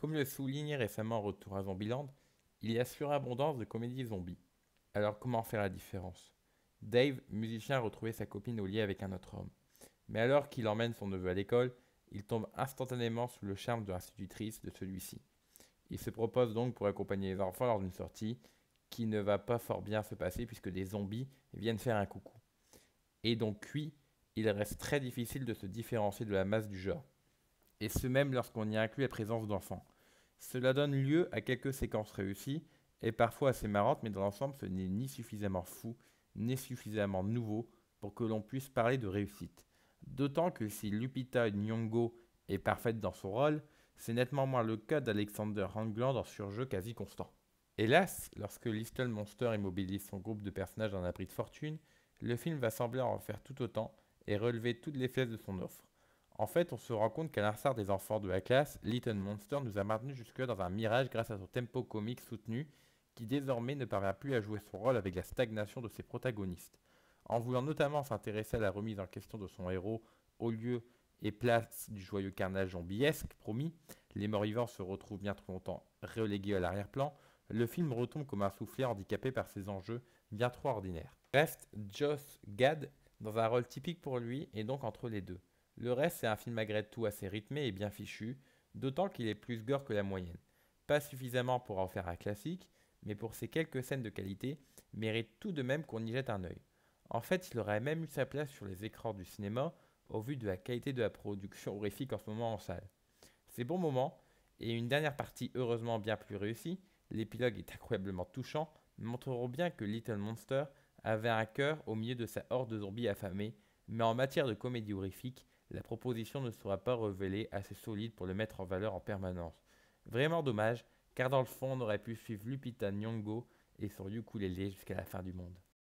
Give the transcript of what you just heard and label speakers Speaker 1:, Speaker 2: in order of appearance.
Speaker 1: Comme le soulignait récemment Retour à Zombieland, il y a surabondance de comédies zombies. Alors comment faire la différence? Dave, musicien, a retrouvé sa copine au lit avec un autre homme. Mais alors qu'il emmène son neveu à l'école, il tombe instantanément sous le charme de l'institutrice de celui-ci. Il se propose donc pour accompagner les enfants lors d'une sortie qui ne va pas fort bien se passer puisque des zombies viennent faire un coucou. Et donc oui, il reste très difficile de se différencier de la masse du genre. Et ce même lorsqu'on y inclut la présence d'enfants. Cela donne lieu à quelques séquences réussies et parfois assez marrantes, mais dans l'ensemble ce n'est ni suffisamment fou, ni suffisamment nouveau pour que l'on puisse parler de réussite. D'autant que si Lupita Nyong'o est parfaite dans son rôle, c'est nettement moins le cas d'Alexander Hoagland en surjeu quasi constant. Hélas, lorsque Little Monster immobilise son groupe de personnages dans un abri de fortune, le film va sembler en faire tout autant et relever toutes les faiblesses de son offre. En fait, on se rend compte qu'à l'instar des enfants de la classe, Little Monster nous a maintenus jusque-là dans un mirage grâce à son tempo comique soutenu, qui désormais ne parvient plus à jouer son rôle avec la stagnation de ses protagonistes. En voulant notamment s'intéresser à la remise en question de son héros au lieu et place du joyeux carnage zombiesque promis, les morts-vivants se retrouvent bien trop longtemps relégués à l'arrière-plan, le film retombe comme un soufflet handicapé par ses enjeux bien trop ordinaires. Reste Joss Gad dans un rôle typique pour lui et donc entre les deux. Le reste, c'est un film malgré tout assez rythmé et bien fichu, d'autant qu'il est plus gore que la moyenne. Pas suffisamment pour en faire un classique, mais pour ses quelques scènes de qualité, mérite tout de même qu'on y jette un œil. En fait, il aurait même eu sa place sur les écrans du cinéma, au vu de la qualité de la production horrifique en ce moment en salle. Ces bons moments, et une dernière partie heureusement bien plus réussie, l'épilogue est incroyablement touchant, montreront bien que Little Monster avait un cœur au milieu de sa horde de zombies affamés, mais en matière de comédie horrifique, la proposition ne sera pas révélée assez solide pour le mettre en valeur en permanence. Vraiment dommage, car dans le fond on aurait pu suivre Lupita Nyong'o et son ukulélé jusqu'à la fin du monde.